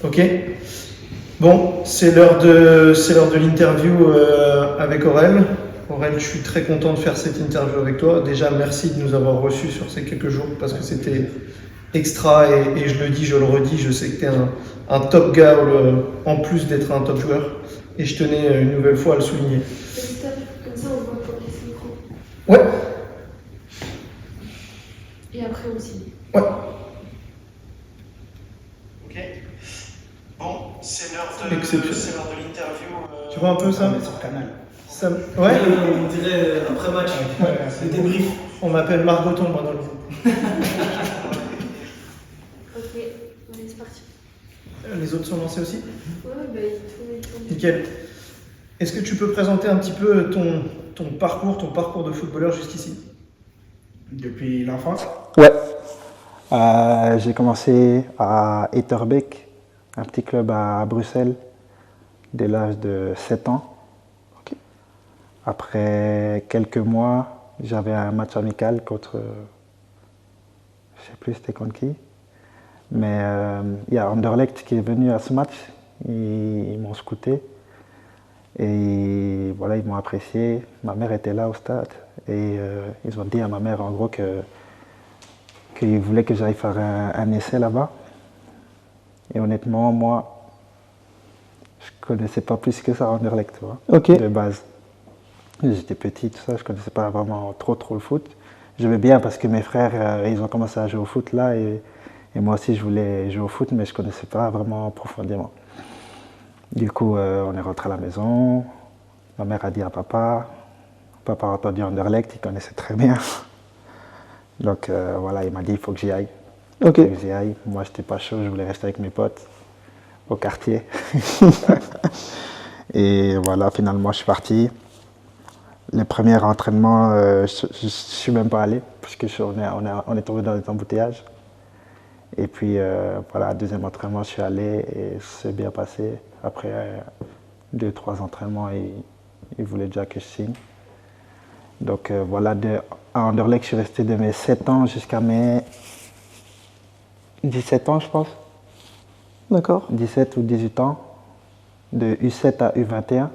Ok. Bon, c'est l'heure de l'interview avec Aurel. Aurel, je suis très content de faire cette interview avec toi. Déjà, merci de nous avoir reçus sur ces quelques jours parce que c'était extra et je le dis, je le redis, je sais que tu es un top gars en plus d'être un top joueur et je tenais une nouvelle fois à le souligner. Stop, comme ça on voit pour les micros. Ouais, Et après aussi. ouais. Ok. Bon, c'est l'heure de l'interview. Tu vois un peu ça? Sur Canal. Ça ouais. On dirait après match. Ouais, Le débrief. On m'appelle Margoton, moi, dans le groupe. Ok, allez, c'est parti. Les autres sont lancés aussi? Ouais, bah il tourne. Nickel. Est-ce que tu peux présenter un petit peu ton parcours de footballeur jusqu'ici? Depuis l'enfance. Ouais. J'ai commencé à Etterbeek, un petit club à Bruxelles, dès l'âge de 7 ans. Ok. Après quelques mois, j'avais un match amical contre, je sais plus c'était contre qui, mais il y a Anderlecht qui est venu à ce match, ils m'ont scouté et voilà, ils m'ont apprécié. Ma mère était là au stade et ils ont dit à ma mère en gros qu'ils voulaient que j'aille faire un essai là-bas. Et honnêtement, moi, je connaissais pas plus que ça Anderlecht, tu vois, Ok. de base. J'étais petit, tout ça, je connaissais pas vraiment trop le foot. J'aimais bien parce que mes frères, ils ont commencé à jouer au foot là et moi aussi je voulais jouer au foot, mais je connaissais pas vraiment profondément. Du coup, on est rentré à la maison. Ma mère a dit à papa. Papa a entendu Anderlecht, il connaissait très bien. Donc voilà, il m'a dit il faut que j'y aille. Ok. Il faut que j'y aille. Moi, j'étais pas chaud, je voulais rester avec mes potes au quartier. Et voilà, finalement, je suis parti. Les premiers entraînements, je ne suis même pas allé, puisque on est tombé dans les embouteillages. Et puis, voilà, deuxième entraînement, je suis allé et c'est bien passé. Après 2-3 entraînements, il voulait déjà que je signe. Donc voilà, à Anderlecht, je suis resté de mes 7 ans jusqu'à mes 17 ans, je pense. D'accord. 17 ou 18 ans, de U7 à U21.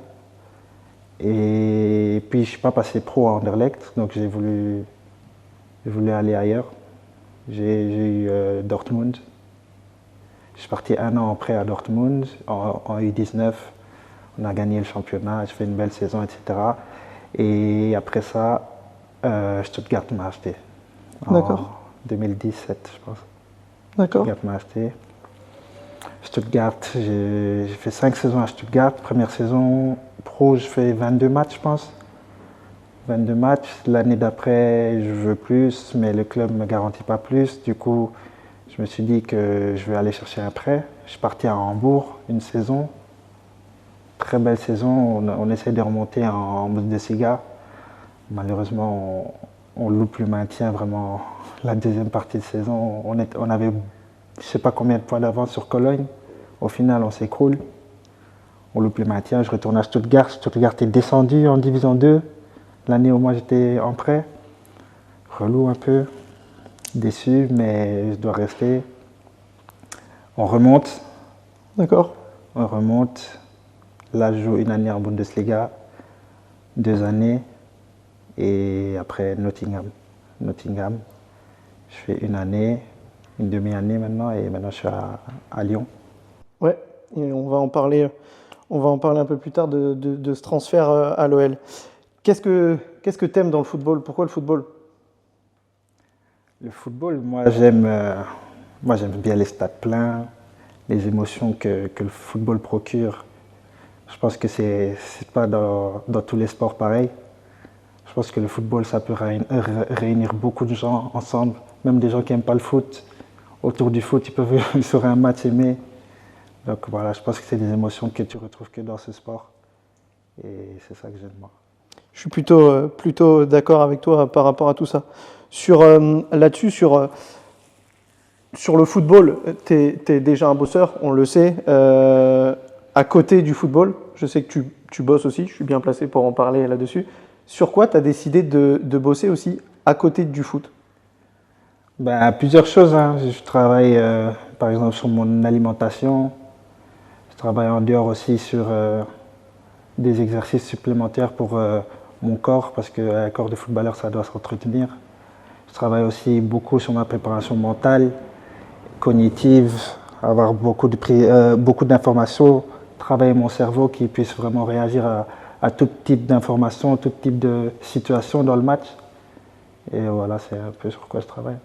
Et puis je ne suis pas passé pro à Anderlecht, donc j'ai voulu aller ailleurs. J'ai eu Dortmund. Je suis parti un an après à Dortmund, en U19. On a gagné le championnat, j'ai fait une belle saison, etc. Et après ça, Stuttgart m'a acheté. D'accord. En 2017, je pense. D'accord. Stuttgart m'a acheté. Stuttgart, j'ai fait 5 saisons à Stuttgart. Première saison pro, je fais 22 matchs, je pense. 22 matchs. L'année d'après, je veux plus, mais le club ne me garantit pas plus. Du coup, je me suis dit que je vais aller chercher un prêt. Je suis parti à Hambourg, une saison. Très belle saison. On essaie de remonter en Bundesliga. Malheureusement, on loupe le maintien vraiment la deuxième partie de saison. On avait je ne sais pas combien de points d'avance sur Cologne. Au final, on s'écroule. On loupe le maintien. Je retourne à Stuttgart. Stuttgart est descendu en Division 2. L'année où moi j'étais en prêt. Relou un peu. Déçu, mais je dois rester. On remonte. D'accord. On remonte. Là, je joue une année en Bundesliga. 2 années. Et après Nottingham. Nottingham. Je fais une année. Une demi-année maintenant et maintenant je suis à Lyon. Ouais, et on va en parler un peu plus tard de ce transfert à l'OL. Qu'est-ce que t'aimes dans le football? Pourquoi le football? Le football, moi j'aime bien les stades pleins, les émotions que le football procure. Je pense que c'est pas dans tous les sports pareil. Je pense que le football, ça peut réunir beaucoup de gens ensemble, même des gens qui n'aiment pas le foot. Autour du foot, ils peuvent sur un match aimer. Donc voilà, je pense que c'est des émotions que tu retrouves que dans ce sport. Et c'est ça que j'aime moi. Je suis plutôt d'accord avec toi par rapport à tout ça. Là-dessus, sur le football, tu es déjà un bosseur, on le sait. À côté du football, je sais que tu bosses aussi, je suis bien placé pour en parler là-dessus. Sur quoi tu as décidé de bosser aussi à côté du foot? Ben, plusieurs choses, hein. Je travaille par exemple sur mon alimentation. travaille en dehors aussi sur des exercices supplémentaires pour mon corps, parce qu'un corps de footballeur, ça doit s'entretenir. Je travaille aussi beaucoup sur ma préparation mentale, cognitive, avoir beaucoup d'informations, travailler mon cerveau qui puisse vraiment réagir à tout type d'informations, tout type de situation dans le match. Et voilà, c'est un peu sur quoi je travaille.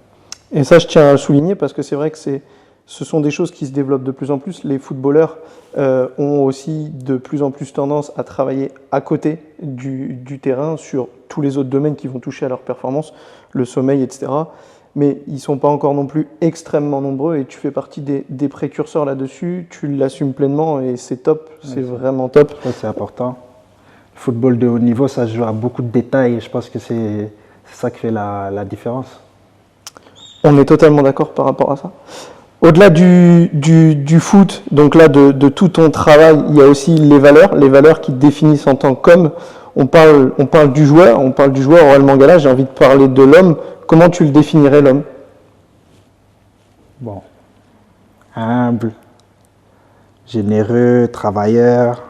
Et ça, je tiens à le souligner parce que c'est vrai que ce sont des choses qui se développent de plus en plus. Les footballeurs ont aussi de plus en plus tendance à travailler à côté du terrain sur tous les autres domaines qui vont toucher à leur performance, le sommeil, etc. Mais ils ne sont pas encore non plus extrêmement nombreux et tu fais partie des précurseurs là-dessus. Tu l'assumes pleinement et c'est top, c'est vraiment top. Ça, c'est important. Le football de haut niveau, ça se joue à beaucoup de détails et je pense que c'est ça qui fait la différence. On est totalement d'accord par rapport à ça. Au-delà du foot, donc là de tout ton travail, il y a aussi les valeurs qui te définissent en tant qu'homme. On parle du joueur, Aurel Mangala, j'ai envie de parler de l'homme. Comment tu le définirais, l'homme? Bon, humble, généreux, travailleur,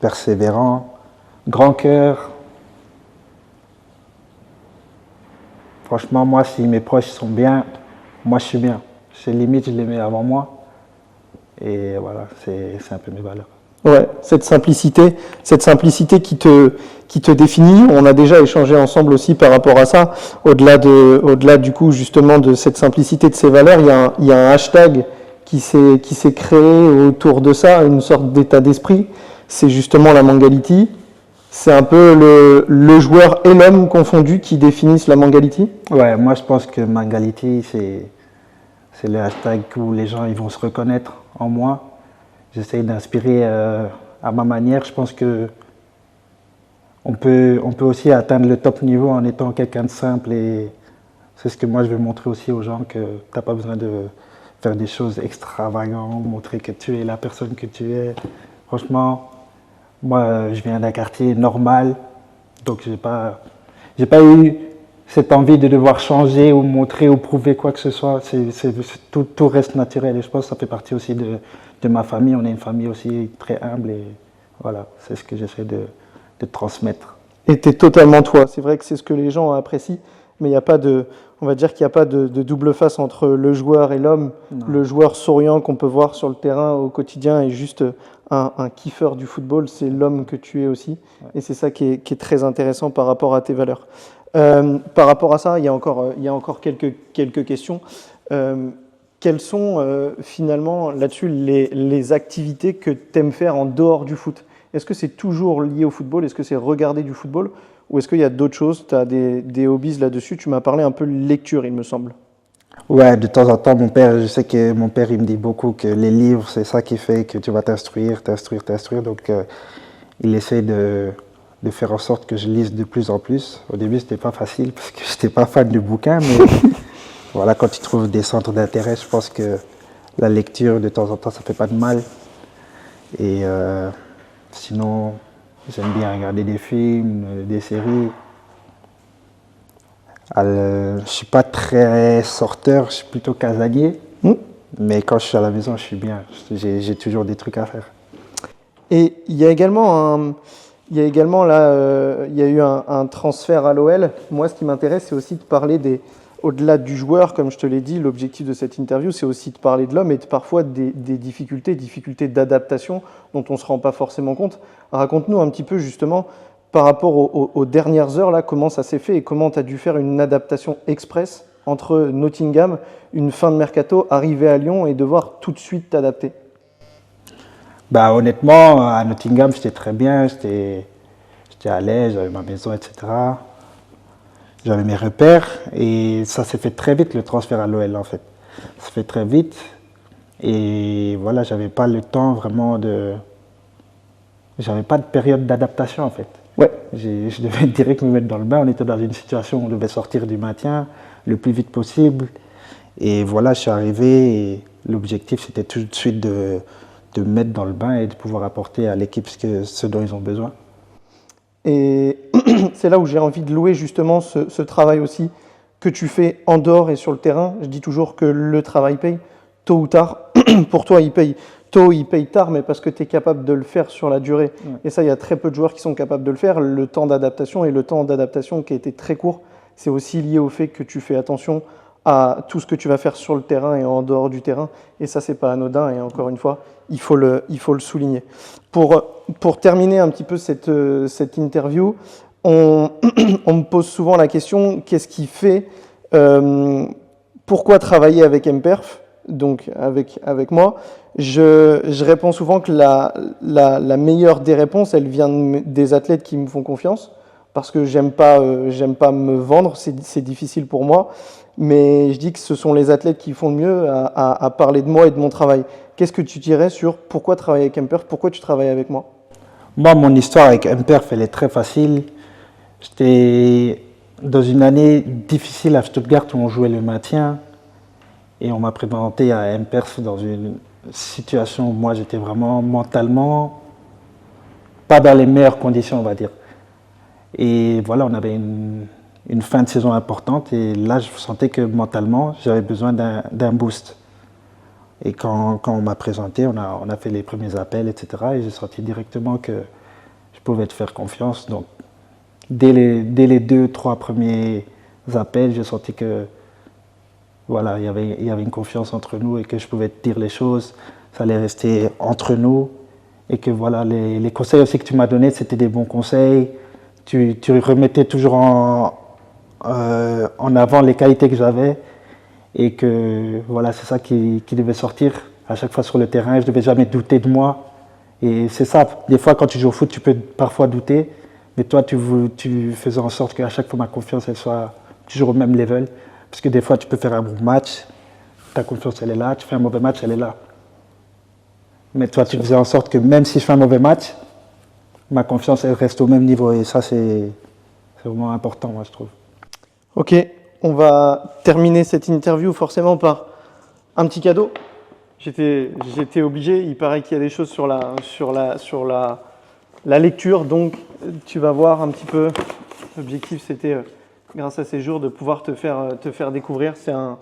persévérant, grand cœur. Franchement, moi, si mes proches sont bien, moi, je suis bien. C'est limite, je les mets avant moi. Et voilà, c'est un peu mes valeurs. Ouais, cette simplicité qui te définit. On a déjà échangé ensemble aussi par rapport à ça. Au-delà du coup justement de cette simplicité de ces valeurs, il y a un hashtag qui s'est créé autour de ça, une sorte d'état d'esprit. C'est justement la Mangality. C'est un peu le joueur et l'homme confondus qui définissent la Mangality. Ouais, moi je pense que Mangality, c'est le hashtag où les gens ils vont se reconnaître en moi. J'essaye d'inspirer à ma manière. Je pense que on peut aussi atteindre le top niveau en étant quelqu'un de simple et c'est ce que moi je veux montrer aussi aux gens, que tu n'as pas besoin de faire des choses extravagantes, montrer que tu es la personne que tu es. Franchement, moi je viens d'un quartier normal, donc j'ai pas eu cette envie de devoir changer ou montrer ou prouver quoi que ce soit. Tout reste naturel et je pense que ça fait partie aussi de ma famille. On est une famille aussi très humble et voilà, c'est ce que j'essaie de transmettre. Et tu es totalement toi. C'est vrai que c'est ce que les gens apprécient, mais il y a pas on va dire qu'il n'y a pas de double face entre le joueur et l'homme. Le joueur souriant qu'on peut voir sur le terrain au quotidien est juste un kiffeur du football. C'est l'homme que tu es aussi. Ouais. Et c'est ça qui est très intéressant par rapport à tes valeurs. Par rapport à ça, il y a encore quelques questions. Quelles sont finalement là-dessus les activités que tu aimes faire en dehors du foot? Est-ce que c'est toujours lié au football? Est-ce que c'est regarder du football? Ou est-ce qu'il y a d'autres choses? Tu as des hobbies là-dessus? Tu m'as parlé un peu de lecture, il me semble. Ouais, de temps en temps, je sais que mon père, il me dit beaucoup que les livres, c'est ça qui fait que tu vas t'instruire. Donc, il essaie de faire en sorte que je lise de plus en plus. Au début, c'était pas facile parce que je n'étais pas fan de bouquins, mais voilà, quand tu trouves des centres d'intérêt, je pense que la lecture, de temps en temps, ça fait pas de mal. Et sinon, j'aime bien regarder des films, des séries. Je suis pas très sorteur, je suis plutôt casanier. Mais quand je suis à la maison, je suis bien. J'ai toujours des trucs à faire. Et il y a également là, il y a eu un transfert à l'OL. Moi, ce qui m'intéresse, c'est aussi de parler au-delà du joueur, comme je te l'ai dit, l'objectif de cette interview, c'est aussi de parler de l'homme et parfois des difficultés d'adaptation dont on ne se rend pas forcément compte. Raconte-nous un petit peu justement, par rapport aux dernières heures, là, comment ça s'est fait et comment tu as dû faire une adaptation express entre Nottingham, une fin de mercato, arriver à Lyon et devoir tout de suite t'adapter. Bah, honnêtement, à Nottingham, j'étais très bien, j'étais à l'aise, j'avais ma maison, etc. J'avais mes repères et ça s'est fait très vite, le transfert à l'OL en fait. Ça s'est fait très vite et voilà, j'avais pas le temps vraiment j'avais pas de période d'adaptation en fait. Ouais. Je devais direct me mettre dans le bain, on était dans une situation où on devait sortir du maintien le plus vite possible. Et voilà, je suis arrivé et l'objectif c'était tout de suite de me mettre dans le bain et de pouvoir apporter à l'équipe ce dont ils ont besoin. Et c'est là où j'ai envie de louer justement ce travail aussi que tu fais en dehors et sur le terrain. Je dis toujours que le travail paye, tôt ou tard. Pour toi, il paye tôt, ils payent tard, mais parce que tu es capable de le faire sur la durée. Ouais. Et ça, il y a très peu de joueurs qui sont capables de le faire. Le temps d'adaptation, et le temps d'adaptation qui a été très court, c'est aussi lié au fait que tu fais attention à tout ce que tu vas faire sur le terrain et en dehors du terrain. Et ça, c'est pas anodin. Et encore une fois, il faut le souligner. Pour terminer un petit peu cette interview, on me pose souvent la question, qu'est-ce qui fait, pourquoi travailler avec MPerf, donc avec moi? Je réponds souvent que la meilleure des réponses, elle vient des athlètes qui me font confiance, parce que j'aime pas me vendre, c'est difficile pour moi, mais je dis que ce sont les athlètes qui font le mieux à parler de moi et de mon travail. Qu'est-ce que tu dirais sur pourquoi travailler avec MPerf, pourquoi tu travailles avec moi? Moi, mon histoire avec MPerf, elle est très facile. J'étais dans une année difficile à Stuttgart où on jouait le maintien et on m'a présenté à MPerf dans une situation où moi j'étais vraiment mentalement pas dans les meilleures conditions, on va dire. Et voilà, on avait une fin de saison importante et là je sentais que mentalement j'avais besoin d'un boost. Et quand on m'a présenté, on a fait les premiers appels, etc. Et j'ai senti directement que je pouvais te faire confiance. Donc, dès les 2-3 premiers appels, j'ai senti que voilà, il y avait une confiance entre nous et que je pouvais te dire les choses. Ça allait rester entre nous. Et que voilà, les conseils aussi que tu m'as donnés, c'était des bons conseils. Tu remettais toujours en avant les qualités que j'avais. Et que voilà, c'est ça qui devait sortir à chaque fois sur le terrain. Je ne devais jamais douter de moi. Et c'est ça, des fois quand tu joues au foot, tu peux parfois douter. Mais toi, tu faisais en sorte qu'à chaque fois ma confiance elle soit toujours au même level. Parce que des fois, tu peux faire un bon match, ta confiance elle est là. Tu fais un mauvais match, elle est là. Mais toi, tu faisais en sorte que même si je fais un mauvais match, ma confiance elle reste au même niveau. Et ça, c'est vraiment important, moi, je trouve. Ok. On va terminer cette interview forcément par un petit cadeau. J'étais obligé, il paraît qu'il y a des choses sur la lecture, donc tu vas voir un petit peu. L'objectif c'était, grâce à ces jours, de pouvoir te faire découvrir. C'est un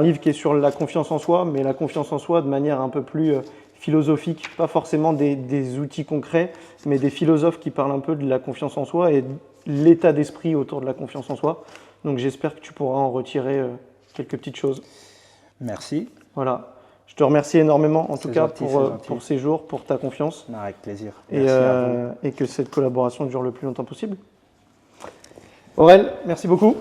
livre qui est sur la confiance en soi, mais la confiance en soi de manière un peu plus philosophique, pas forcément des outils concrets, mais des philosophes qui parlent un peu de la confiance en soi et de l'état d'esprit autour de la confiance en soi. Donc j'espère que tu pourras en retirer quelques petites choses. Merci. Voilà. Je te remercie énormément en tout cas gentil, pour ces jours, pour ta confiance. Non, avec plaisir. Et, Merci à vous. et que cette collaboration dure le plus longtemps possible. Aurel, merci beaucoup.